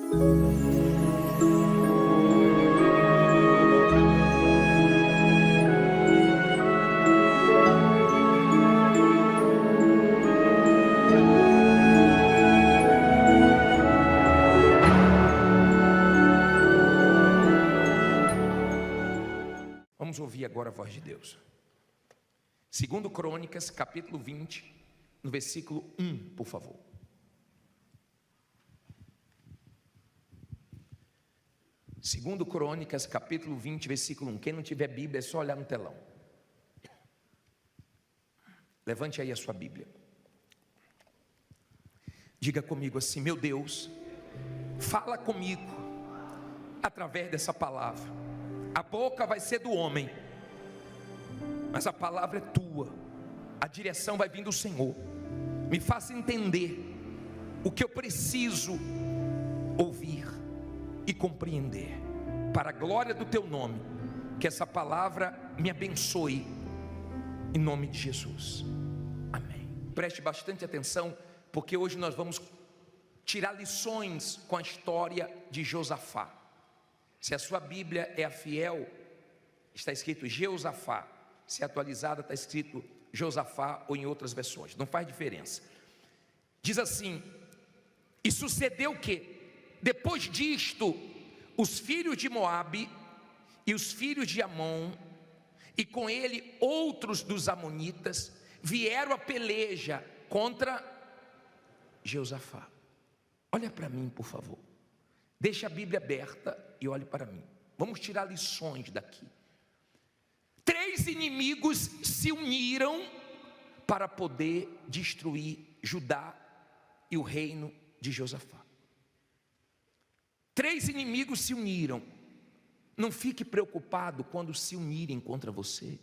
Vamos ouvir agora a voz de Deus. Segundo Crônicas, capítulo 20, no versículo 1, por favor. Segundo Crônicas, capítulo 20, versículo 1. Quem não tiver Bíblia, é só olhar no telão. Levante aí a sua Bíblia. Diga comigo assim: meu Deus, fala comigo através dessa palavra. A boca vai ser do homem, mas a palavra é tua. A direção vai vir do Senhor. Me faça entender o que eu preciso ouvir e compreender, para a glória do teu nome. Que essa palavra me abençoe, em nome de Jesus, amém. Preste bastante atenção, porque hoje nós vamos tirar lições com a história de Josafá. Se a sua Bíblia é a fiel, está escrito Jeosafá. Se é atualizada, está escrito Josafá, ou em outras versões, não faz diferença. Diz assim: e sucedeu que, depois disto, os filhos de Moabe e os filhos de Amon, e com ele outros dos amonitas, vieram a peleja contra Jeosafá. Olha para mim, por favor. Deixa a Bíblia aberta e olhe para mim. Vamos tirar lições daqui. 3 inimigos se uniram para poder destruir Judá e o reino de Josafá. 3 inimigos se uniram. Não fique preocupado quando se unirem contra você,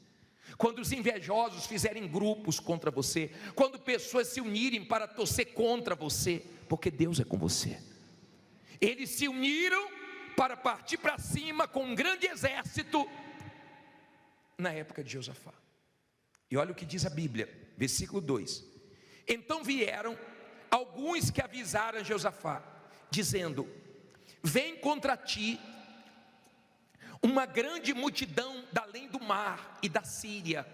quando os invejosos fizerem grupos contra você, quando pessoas se unirem para torcer contra você, porque Deus é com você. Eles se uniram para partir para cima com um grande exército na época de Josafá. E olha o que diz a Bíblia, versículo 2: então vieram alguns que avisaram a Josafá, dizendo: vem contra ti uma grande multidão da além do mar e da Síria,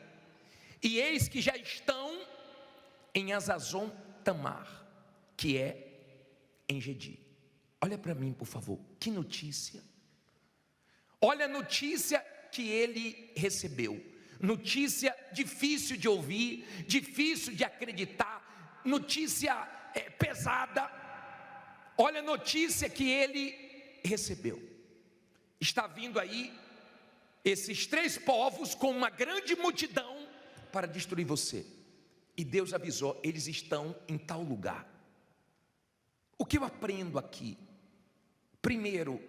e eis que já estão em Azazon Tamar, que é em Gedi. Olha para mim, por favor, que notícia. Olha a notícia que ele recebeu. Notícia difícil de ouvir, difícil de acreditar, notícia pesada. Olha a notícia que ele recebeu. Está vindo aí esses 3 povos com uma grande multidão para destruir você. E Deus avisou: eles estão em tal lugar. O que eu aprendo aqui? Primeiro,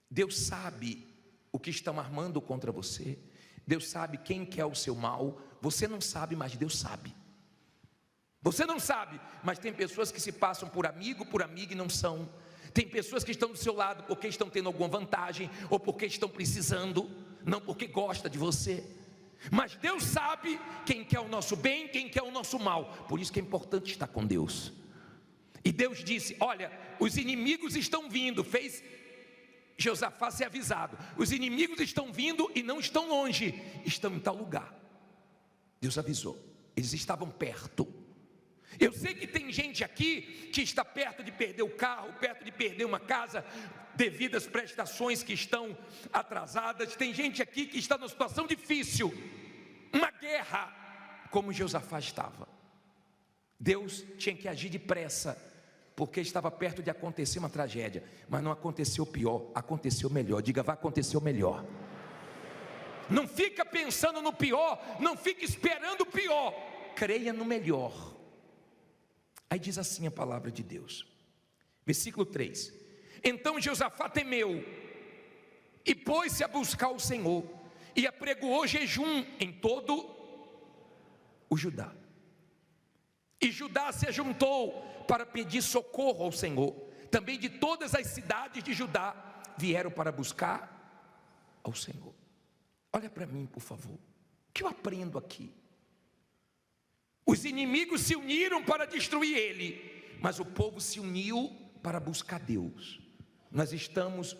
Deus sabe o que estão armando contra você. Deus sabe quem quer o seu mal. Você não sabe, mas Deus sabe. Você não sabe, mas tem pessoas que se passam por amigo, por amiga e não são. Tem pessoas que estão do seu lado porque estão tendo alguma vantagem, ou porque estão precisando, não porque gosta de você. Mas Deus sabe quem quer o nosso bem, quem quer o nosso mal. Por isso que é importante estar com Deus. E Deus disse: olha, os inimigos estão vindo. Fez Josafá ser avisado: os inimigos estão vindo e não estão longe, estão em tal lugar. Deus avisou, eles estavam perto. Eu sei que tem gente aqui que está perto de perder o carro, perto de perder uma casa, devido às prestações que estão atrasadas. Tem gente aqui que está numa situação difícil, uma guerra, como Josafá estava. Deus tinha que agir depressa, porque estava perto de acontecer uma tragédia. Mas não aconteceu o pior, aconteceu o melhor. Diga: vai acontecer o melhor. Não fica pensando no pior, não fica esperando o pior, creia no melhor. Aí diz assim a palavra de Deus, versículo 3: então Josafá temeu e pôs-se a buscar o Senhor, e apregoou jejum em todo o Judá. E Judá se ajuntou para pedir socorro ao Senhor. Também de todas as cidades de Judá vieram para buscar ao Senhor. Olha para mim, por favor. O que eu aprendo aqui? Os inimigos se uniram para destruir ele, mas o povo se uniu para buscar Deus. Nós estamos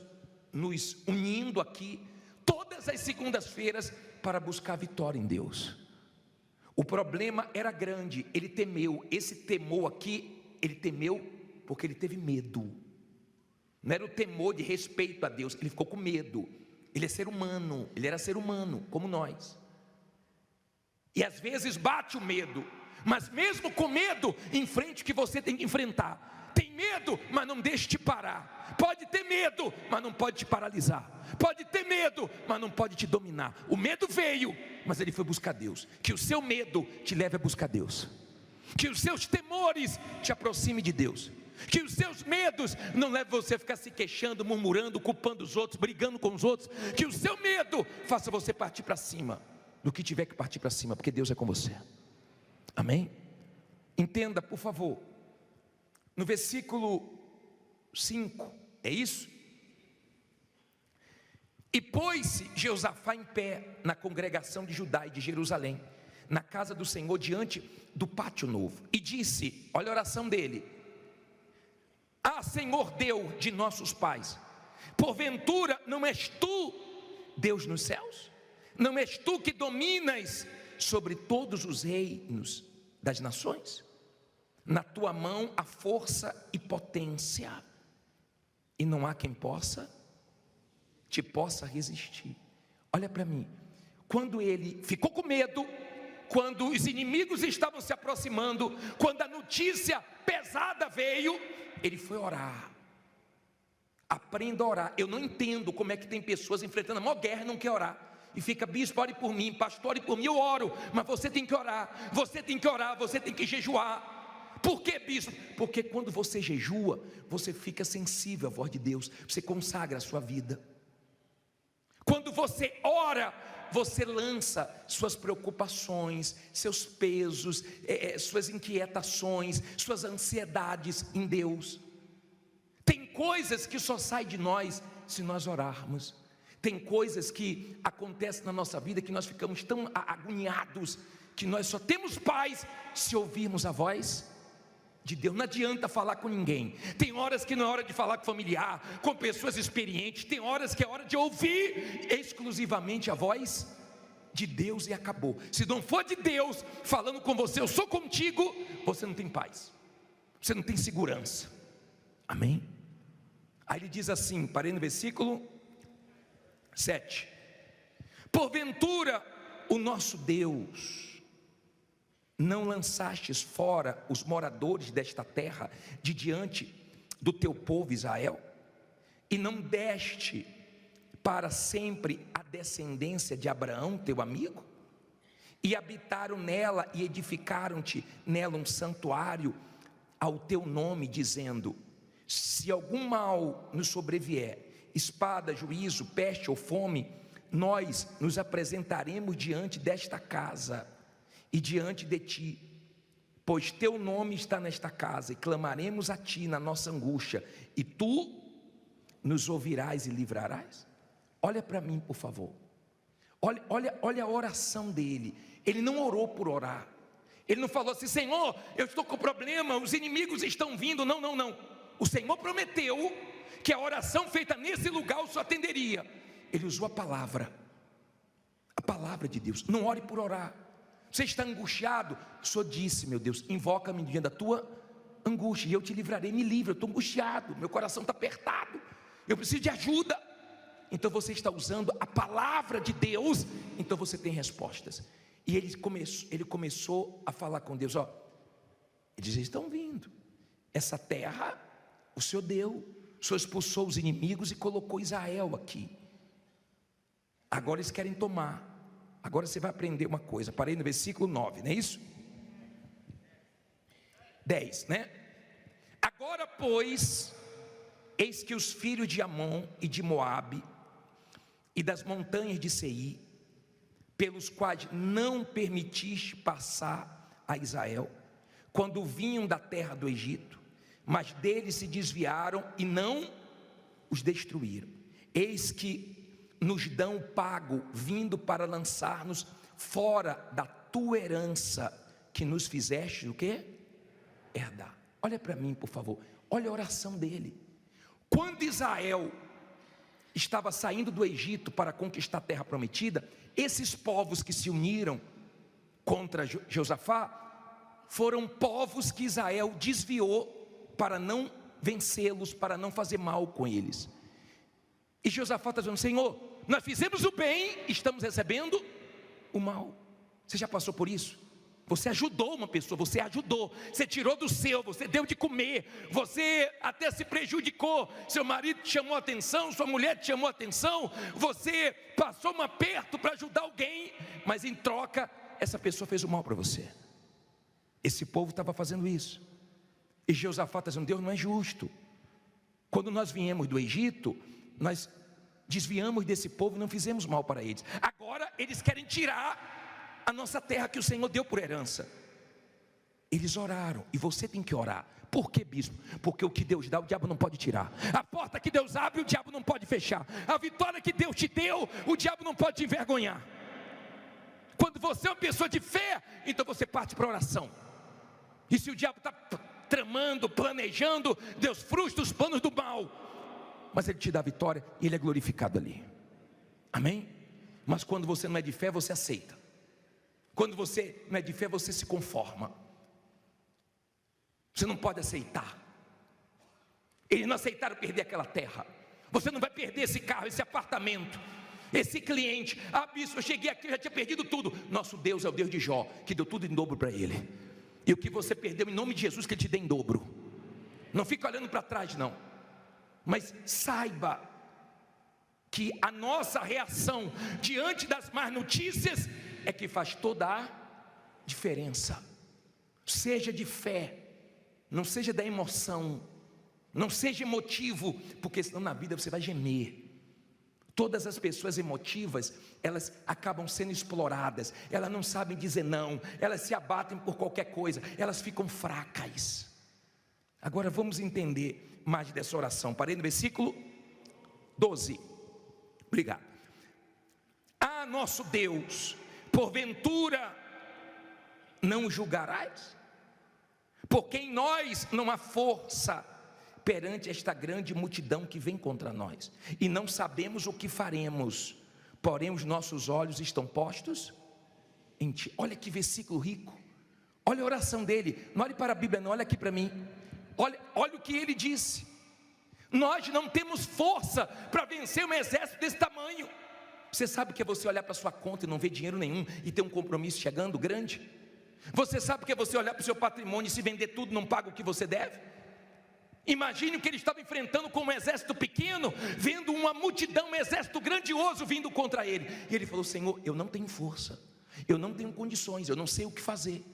nos unindo aqui todas as segundas-feiras para buscar vitória em Deus. O problema era grande, ele temeu. Esse temor aqui, ele temeu porque ele teve medo. Não era o temor de respeito a Deus, ele ficou com medo. Ele é ser humano, ele era ser humano como nós. E às vezes bate o medo, mas mesmo com medo, enfrente o que você tem que enfrentar. Tem medo, mas não deixe te parar. Pode ter medo, mas não pode te paralisar. Pode ter medo, mas não pode te dominar. O medo veio, mas ele foi buscar Deus. Que o seu medo te leve a buscar Deus. Que os seus temores te aproximem de Deus. Que os seus medos não levem você a ficar se queixando, murmurando, culpando os outros, brigando com os outros. Que o seu medo faça você partir para cima do que tiver que partir para cima, porque Deus é com você. Amém? Entenda, por favor, no versículo 5, é isso? E pôs-se Jeosafá em pé na congregação de Judá e de Jerusalém, na casa do Senhor, diante do pátio novo, e disse, olha a oração dele: ah, Senhor Deus de nossos pais, porventura não és tu Deus nos céus? Não és tu que dominas sobre todos os reinos das nações? Na tua mão há força e potência, e não há quem te possa resistir. Olha para mim, quando ele ficou com medo, quando os inimigos estavam se aproximando, quando a notícia pesada veio, ele foi orar. Aprenda a orar. Eu não entendo como é que tem pessoas enfrentando a maior guerra e não quer orar. E fica, bispo, ore por mim, pastor, ore por mim. Eu oro, mas você tem que orar. Você tem que orar, você tem que jejuar. Por que, bispo? Porque quando você jejua, você fica sensível à voz de Deus. Você consagra a sua vida. Quando você ora, você lança suas preocupações, seus pesos, suas inquietações, suas ansiedades em Deus. Tem coisas que só saem de nós se nós orarmos. Tem coisas que acontecem na nossa vida que nós ficamos tão agoniados, que nós só temos paz se ouvirmos a voz de Deus. Não adianta falar com ninguém. Tem horas que não é hora de falar com familiar, com pessoas experientes. Tem horas que é hora de ouvir exclusivamente a voz de Deus e acabou. Se não for de Deus falando com você, eu sou contigo, você não tem paz, você não tem segurança. Amém? Aí ele diz assim, parei no versículo 7: porventura o nosso Deus não lançastes fora os moradores desta terra de diante do teu povo Israel, e não deste para sempre a descendência de Abraão teu amigo? E habitaram nela e edificaram-te nela um santuário ao teu nome, dizendo: se algum mal nos sobrevier, espada, juízo, peste ou fome, nós nos apresentaremos diante desta casa e diante de ti, pois teu nome está nesta casa, e clamaremos a ti na nossa angústia, e tu nos ouvirás e livrarás. Olha para mim, por favor. Olha a oração dele. Ele não orou por orar. Ele não falou assim: Senhor, eu estou com problema, os inimigos estão vindo. Não. O Senhor prometeu que a oração feita nesse lugar o Senhor atenderia. Ele usou a palavra de Deus. Não ore por orar. Você está angustiado? O Senhor disse: meu Deus, invoca-me diante da tua angústia e eu te livrarei. Me livre, eu estou angustiado, meu coração está apertado, eu preciso de ajuda. Então você está usando a palavra de Deus, então você tem respostas. E ele começou a falar com Deus: ó, eles estão vindo, essa terra o Senhor deu, o Senhor expulsou os inimigos e colocou Israel aqui. Agora eles querem tomar. Agora você vai aprender uma coisa. Parei no versículo 9, não é isso? 10, né? Agora, pois, eis que os filhos de Amon e de Moabe e das montanhas de Seir, pelos quais não permitiste passar a Israel, quando vinham da terra do Egito, mas deles se desviaram e não os destruíram. Eis que nos dão pago, vindo para lançar-nos fora da tua herança, que nos fizeste o quê? Herdar. Olha para mim, por favor. Olha a oração dele. Quando Israel estava saindo do Egito para conquistar a terra prometida, esses povos que se uniram contra Josafá foram povos que Israel desviou para não vencê-los, para não fazer mal com eles. E Josafá está dizendo: Senhor, nós fizemos o bem, estamos recebendo o mal. Você já passou por isso? Você ajudou uma pessoa, você ajudou, você tirou do seu, você deu de comer, você até se prejudicou, seu marido te chamou a atenção, sua mulher te chamou a atenção, você passou um aperto para ajudar alguém, mas em troca, essa pessoa fez o mal para você. Esse povo estava fazendo isso, e Josafá está dizendo: Deus não é justo. Quando nós viemos do Egito, nós desviamos desse povo e não fizemos mal para eles. Agora eles querem tirar a nossa terra que o Senhor deu por herança. Eles oraram, e você tem que orar. Por que, bispo? Porque o que Deus dá, o diabo não pode tirar. A porta que Deus abre, o diabo não pode fechar. A vitória que Deus te deu, o diabo não pode te envergonhar. Quando você é uma pessoa de fé, então você parte para a oração. E se o diabo está tramando, planejando, Deus frustra os planos do mal, mas Ele te dá a vitória e Ele é glorificado ali. Amém? Mas quando você não é de fé, você aceita. Quando você não é de fé, você se conforma. Você não pode aceitar. Eles não aceitaram perder aquela terra. Você não vai perder esse carro, esse apartamento, esse cliente. Ah, bispo, eu cheguei aqui, eu já tinha perdido tudo. Nosso Deus é o Deus de Jó, que deu tudo em dobro para ele. E o que você perdeu, em nome de Jesus, que Ele te dê em dobro. Não fica olhando para trás, não. Mas saiba que a nossa reação diante das más notícias é que faz toda a diferença. Seja de fé, não seja da emoção, não seja emotivo, porque senão na vida você vai gemer. Todas as pessoas emotivas, elas acabam sendo exploradas, elas não sabem dizer não, elas se abatem por qualquer coisa, elas ficam fracas. Agora vamos entender mais dessa oração. Parei no versículo 12. Obrigado. Ah, nosso Deus, porventura não julgarás? Porque em nós não há força perante esta grande multidão que vem contra nós, e não sabemos o que faremos, porém os nossos olhos estão postos em Ti. Olha que versículo rico, olha a oração dele, não olhe para a Bíblia não, olha aqui para mim, olha o que ele disse: nós não temos força para vencer um exército desse tamanho. Você sabe o que é você olhar para sua conta e não ver dinheiro nenhum e ter um compromisso chegando grande? Você sabe o que é você olhar para o seu patrimônio e se vender tudo não paga o que você deve? Imagine o que ele estava enfrentando com um exército pequeno, vendo uma multidão, um exército grandioso vindo contra ele. E ele falou: Senhor, eu não tenho força, eu não tenho condições, eu não sei o que fazer.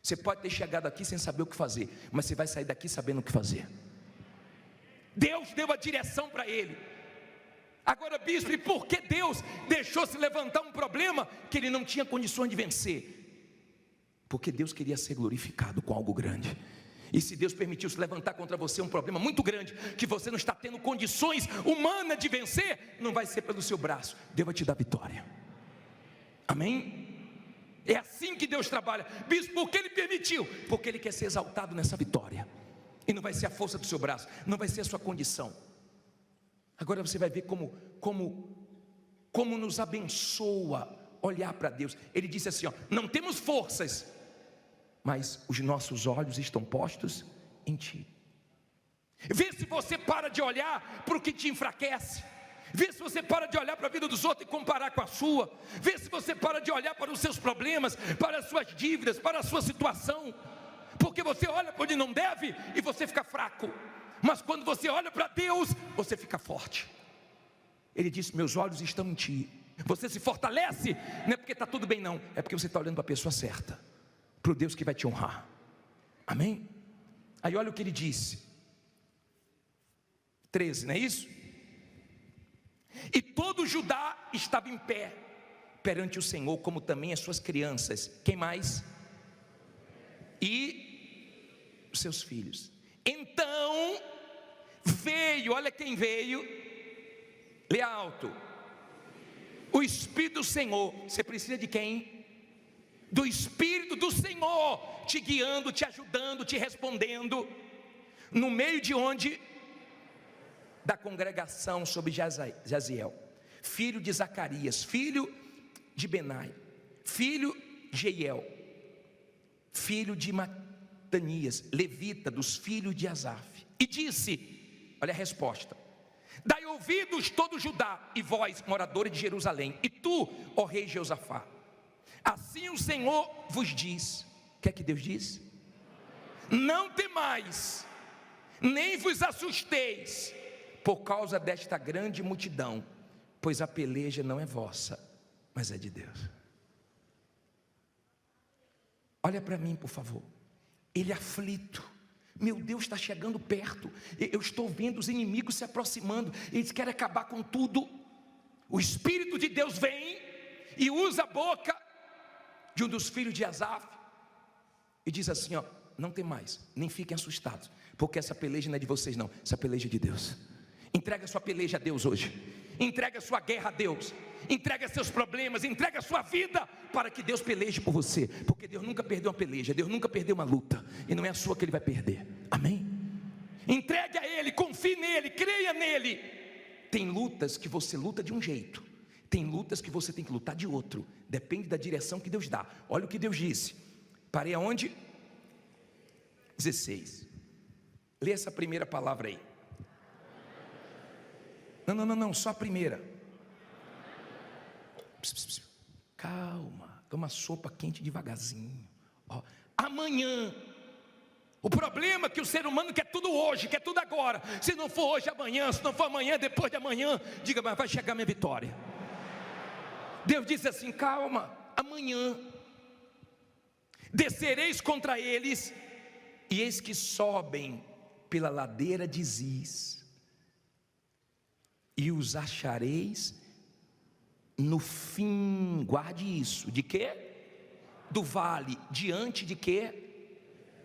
Você pode ter chegado aqui sem saber o que fazer, mas você vai sair daqui sabendo o que fazer. Deus deu a direção para ele. Agora, bispo, e por que Deus deixou se levantar um problema que ele não tinha condições de vencer? Porque Deus queria ser glorificado com algo grande. E se Deus permitiu se levantar contra você um problema muito grande, que você não está tendo condições humanas de vencer, não vai ser pelo seu braço, Deus vai te dar vitória. Amém? É assim que Deus trabalha. Bispo, por que Ele permitiu? Porque Ele quer ser exaltado nessa vitória. E não vai ser a força do seu braço, não vai ser a sua condição. Agora você vai ver como nos abençoa olhar para Deus. Ele disse assim, ó: não temos forças, mas os nossos olhos estão postos em Ti. Vê se você para de olhar para o que te enfraquece. Vê se você para de olhar para a vida dos outros e comparar com a sua. Vê se você para de olhar para os seus problemas, para as suas dívidas, para a sua situação. Porque você olha para onde não deve e você fica fraco. Mas quando você olha para Deus, você fica forte. Ele disse: meus olhos estão em Ti. Você se fortalece, não é porque está tudo bem não, é porque você está olhando para a pessoa certa, para o Deus que vai te honrar. Amém? Aí olha o que ele disse, 13, não é isso? E todo Judá estava em pé perante o Senhor, como também as suas crianças. Quem mais? E os seus filhos. Então veio, olha quem veio, lê alto, o Espírito do Senhor. Você precisa de quem? Do Espírito do Senhor te guiando, te ajudando, te respondendo. no meio de onde? Da congregação sobre Jaziel, filho de Zacarias, filho de Benai, filho de Jeiel, filho de Matanias, levita dos filhos de Asaf, e disse, olha a resposta: dai ouvidos todo Judá, e vós, moradores de Jerusalém, e tu, ó rei Josafá, assim o Senhor vos diz. O que é que Deus diz? Não temais, nem vos assusteis, por causa desta grande multidão, pois a peleja não é vossa, mas é de Deus. Olha para mim, por favor. Ele aflito, meu Deus está chegando perto, eu estou vendo os inimigos se aproximando, eles querem acabar com tudo. O Espírito de Deus vem e usa a boca de um dos filhos de Asaf e diz assim, ó: não tem mais, nem fiquem assustados, porque essa peleja não é de vocês não, essa peleja é de Deus. Entrega a sua peleja a Deus hoje, entrega a sua guerra a Deus, entrega seus problemas, entrega a sua vida, para que Deus peleje por você, porque Deus nunca perdeu uma peleja, Deus nunca perdeu uma luta, e não é a sua que Ele vai perder, amém? Entregue a Ele, confie nele, creia nele. Tem lutas que você luta de um jeito, tem lutas que você tem que lutar de outro, depende da direção que Deus dá. Olha o que Deus disse, parei aonde? 16, lê essa primeira palavra aí. Não, só a primeira. Calma, toma sopa quente devagarzinho. Ó, amanhã. O problema é que o ser humano quer tudo hoje, quer tudo agora. Se não for hoje, amanhã. Se não for amanhã, depois de amanhã. Diga, mas vai chegar minha vitória. Deus disse assim, calma, amanhã descereis contra eles, e eis que sobem pela ladeira de Ziz, e os achareis no fim, guarde isso, de quê? Do vale, diante de quê?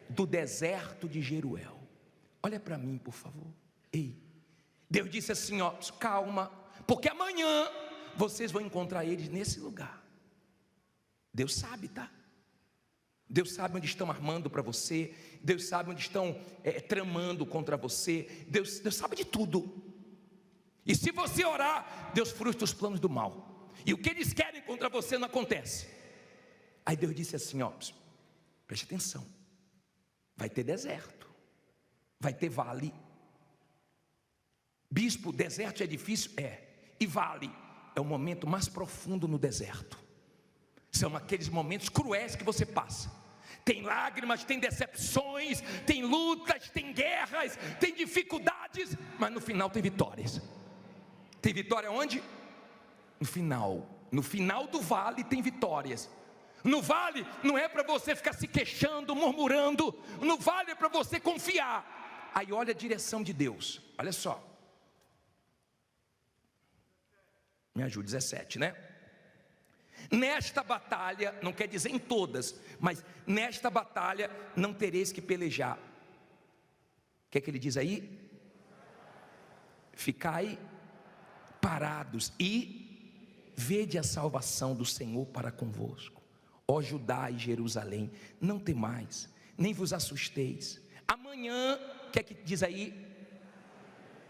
Do deserto de Jeruel. Olha para mim, por favor. Ei, Deus disse assim, ó, calma, porque amanhã vocês vão encontrar eles nesse lugar. Deus sabe, tá? Deus sabe onde estão armando para você, Deus sabe onde estão tramando contra você, Deus sabe de tudo. E se você orar, Deus frustra os planos do mal, e o que eles querem contra você não acontece. Aí Deus disse assim, ó, preste atenção, vai ter deserto, vai ter vale. Bispo, deserto é difícil? É. E vale é o momento mais profundo no deserto. São aqueles momentos cruéis que você passa. Tem lágrimas, tem decepções, tem lutas, tem guerras, tem dificuldades, mas no final tem vitórias. Tem vitória onde? No final do vale tem vitórias. No vale não é para você ficar se queixando, murmurando. No vale é para você confiar. Aí olha a direção de Deus, olha só. Me ajude, 17, né? Nesta batalha, não quer dizer em todas, mas nesta batalha não tereis que pelejar. O que é que ele diz aí? Ficai parados e vede a salvação do Senhor para convosco. Ó Judá e Jerusalém, não temais, nem vos assusteis. Amanhã, o que é que diz aí?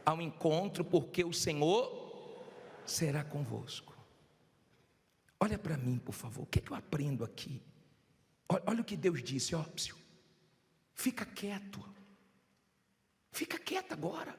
Ao encontro, porque o Senhor será convosco. Olha para mim, por favor, o que é que eu aprendo aqui? Olha o que Deus disse, ó, fica quieto agora.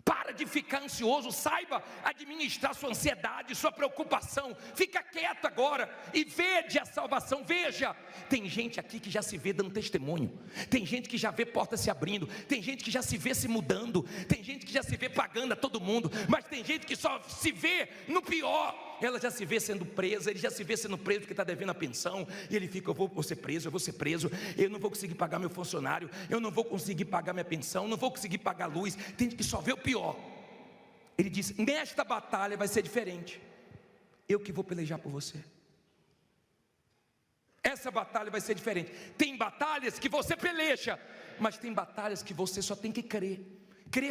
Para de ficar ansioso, saiba administrar sua ansiedade, sua preocupação. Fica quieto agora e vede a salvação. Veja, tem gente aqui que já se vê dando testemunho, tem gente que já vê portas se abrindo, tem gente que já se vê se mudando, tem gente que já se vê pagando a todo mundo, mas tem gente que só se vê no pior. Ela já se vê sendo presa, ele já se vê sendo preso porque está devendo a pensão, e ele fica, eu vou ser preso, eu não vou conseguir pagar meu funcionário, eu não vou conseguir pagar minha pensão, não vou conseguir pagar a luz. Tem gente que só vê o pior. Ele disse, nesta batalha vai ser diferente, eu que vou pelejar por você. Essa batalha vai ser diferente. Tem batalhas que você peleja, mas tem batalhas que você só tem que crer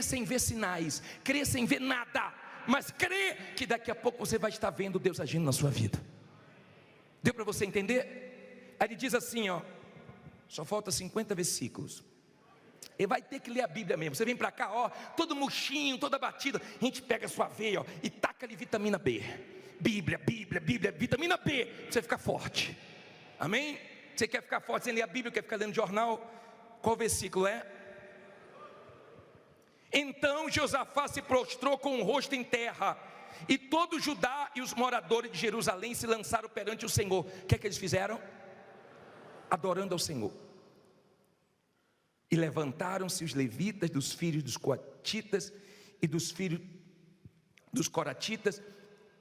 sem ver sinais, crer sem ver nada, mas crê que daqui a pouco você vai estar vendo Deus agindo na sua vida. Deu para você entender? Aí ele diz assim, ó, só falta 50 versículos. Ele vai ter que ler a Bíblia mesmo. Você vem para cá, ó, todo murchinho, toda batida. A gente pega a sua veia, ó, e taca ali vitamina B. Bíblia, vitamina B. Você fica forte. Amém? Você quer ficar forte sem ler a Bíblia, quer ficar lendo jornal? Qual versículo é? Então Josafá se prostrou com o rosto em terra, e todo Judá e os moradores de Jerusalém se lançaram perante o Senhor. O que é que eles fizeram? Adorando ao Senhor. E levantaram-se os levitas dos filhos dos coatitas e dos filhos dos coratitas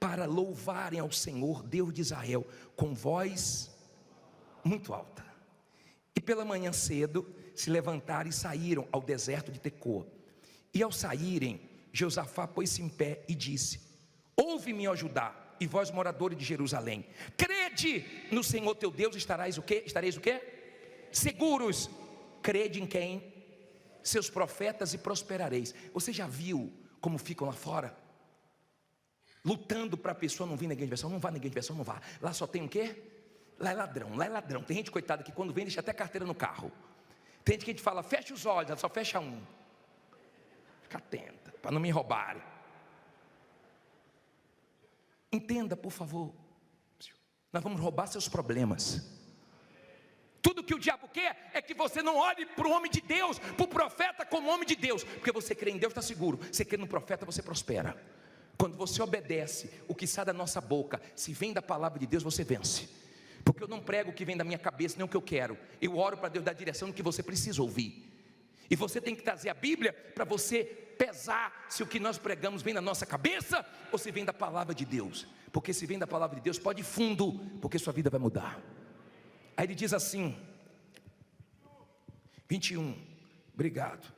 para louvarem ao Senhor, Deus de Israel, com voz muito alta. E pela manhã cedo se levantaram e saíram ao deserto de Tecoa. E ao saírem, Josafá pôs-se em pé e disse: ouve-me, ó Judá, e vós moradores de Jerusalém, crede no Senhor teu Deus, estareis o quê? Seguros. Crede em quem? Seus profetas, e prosperareis. Você já viu como ficam lá fora? Lutando para a pessoa não vir na igreja de versão. Não vá na igreja de versão, não vá. Lá só tem o quê? Lá é ladrão. Tem gente coitada que quando vem deixa até carteira no carro. Tem gente que a gente fala, fecha os olhos, ela só fecha um. Fica atenta, para não me roubarem. Entenda, por favor. Nós vamos roubar seus problemas. Tudo que o diabo quer é que você não olhe para o homem de Deus, para o profeta como homem de Deus. Porque você crê em Deus, está seguro. Você crê no profeta, você prospera. Quando você obedece o que sai da nossa boca, se vem da palavra de Deus, você vence. Porque eu não prego o que vem da minha cabeça, nem o que eu quero. Eu oro para Deus dar direção no que você precisa ouvir. E você tem que trazer a Bíblia para você pesar se o que nós pregamos vem da nossa cabeça ou se vem da palavra de Deus. Porque se vem da palavra de Deus, pode ir fundo, porque sua vida vai mudar. Aí ele diz assim, 21, obrigado.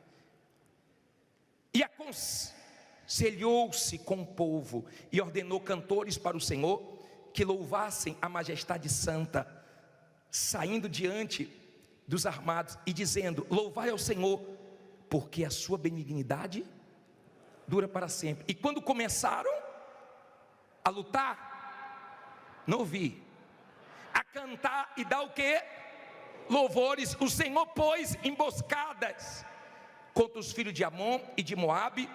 E aconselhou-se com o povo e ordenou cantores para o Senhor que louvassem a majestade santa, saindo diante dos armados e dizendo: louvai ao Senhor, porque a sua benignidade dura para sempre. E quando começaram a lutar, não ouvi, a cantar e dar o que? Louvores, o Senhor pôs emboscadas contra os filhos de Amon e de Moabe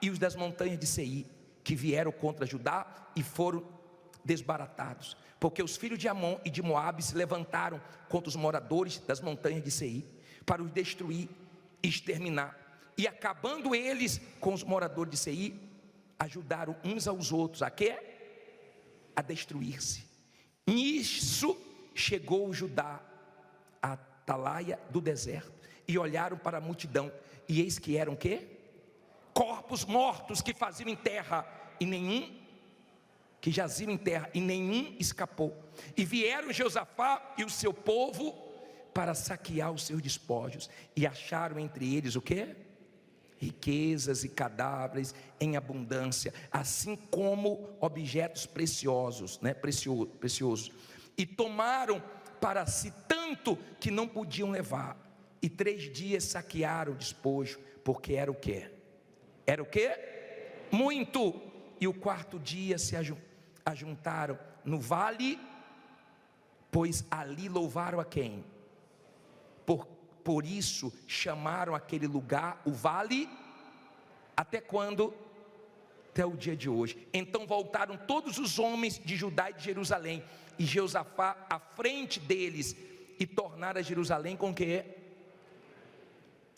e os das montanhas de Seir, que vieram contra Judá e foram desbaratados, porque os filhos de Amon e de Moabe se levantaram contra os moradores das montanhas de Seir, para os destruir e exterminar. E acabando eles com os moradores de Seir, ajudaram uns aos outros a quê? A destruir-se. Nisso chegou Judá à atalaia do deserto, e olharam para a multidão, e eis que eram quê? Corpos mortos que faziam em terra, e nenhum que jaziam em terra, e nenhum escapou. E vieram Josafá e o seu povo para saquear os seus despojos, e acharam entre eles o quê? Riquezas e cadáveres em abundância, assim como objetos preciosos, preciosos. E tomaram para si tanto que não podiam levar. E 3 dias saquearam o despojo, porque era o quê? Era o quê? Muito. E o 4º dia se ajuntaram no vale, pois ali louvaram a quem? Por isso chamaram aquele lugar o vale, até quando? Até o dia de hoje. Então voltaram todos os homens de Judá e de Jerusalém, e Josafá à frente deles, e tornaram a Jerusalém com quê?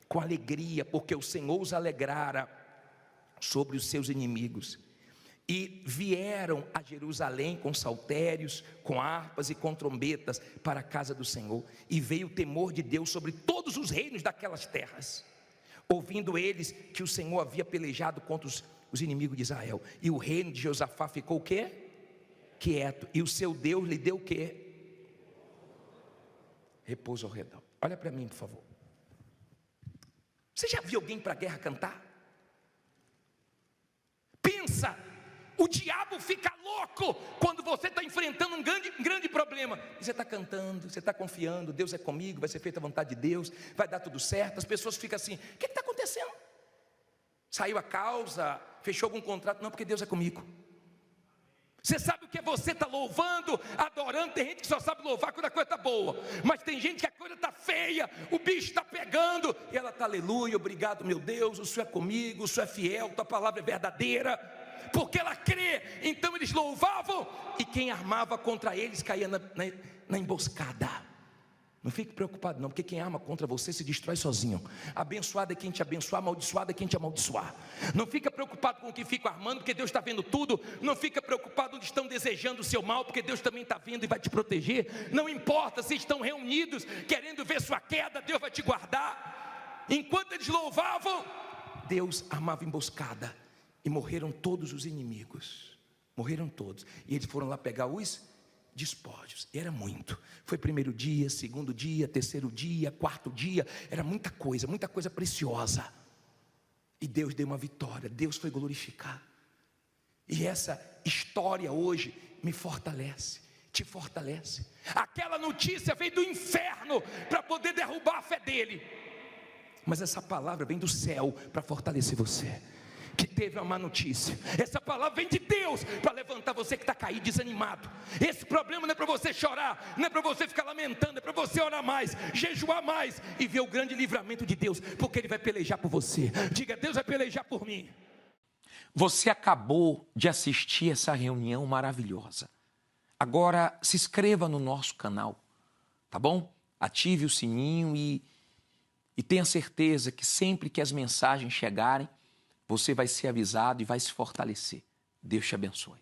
Com alegria, porque o Senhor os alegrara sobre os seus inimigos. E vieram a Jerusalém com saltérios, com harpas e com trombetas para a casa do Senhor. E veio o temor de Deus sobre todos os reinos daquelas terras, ouvindo eles que o Senhor havia pelejado contra os inimigos de Israel. E o reino de Josafá ficou o quê? Quieto. E o seu Deus lhe deu o quê? Repouso ao redor. Olha para mim, por favor. Você já viu alguém para a guerra cantar? Pensa. O diabo fica louco quando você está enfrentando um grande problema. E você está cantando, você está confiando, Deus é comigo, vai ser feita a vontade de Deus, vai dar tudo certo. As pessoas ficam assim: o que está acontecendo? Saiu a causa, fechou algum contrato? Não, porque Deus é comigo. Você sabe o que é você estar louvando, adorando? Tem gente que só sabe louvar quando a coisa está boa, mas tem gente que a coisa está feia, o bicho está pegando, e ela está, aleluia, obrigado meu Deus, o Senhor é comigo, o Senhor é fiel, tua palavra é verdadeira, porque ela crê. Então eles louvavam, e quem armava contra eles caía na emboscada. Não fique preocupado não, porque quem arma contra você se destrói sozinho. Abençoado é quem te abençoar, amaldiçoado é quem te amaldiçoar. Não fica preocupado com o que fica armando, porque Deus está vendo tudo. Não fica preocupado onde estão desejando o seu mal, porque Deus também está vendo e vai te proteger. Não importa se estão reunidos querendo ver sua queda, Deus vai te guardar. Enquanto eles louvavam, Deus armava emboscada, e morreram todos os inimigos. Morreram todos, e eles foram lá pegar os despojos, e era muito. Foi primeiro dia, segundo dia, terceiro dia, quarto dia, era muita coisa preciosa, e Deus deu uma vitória, Deus foi glorificado. E essa história hoje me fortalece, te fortalece. Aquela notícia veio do inferno para poder derrubar a fé dele, mas essa palavra vem do céu para fortalecer você que teve uma má notícia. Essa palavra vem de Deus para levantar você que está caído, desanimado. Esse problema não é para você chorar, não é para você ficar lamentando, é para você orar mais, jejuar mais e ver o grande livramento de Deus, porque Ele vai pelejar por você. Diga, Deus vai pelejar por mim. Você acabou de assistir essa reunião maravilhosa. Agora se inscreva no nosso canal, tá bom? Ative o sininho e tenha certeza que sempre que as mensagens chegarem, você vai ser avisado e vai se fortalecer. Deus te abençoe.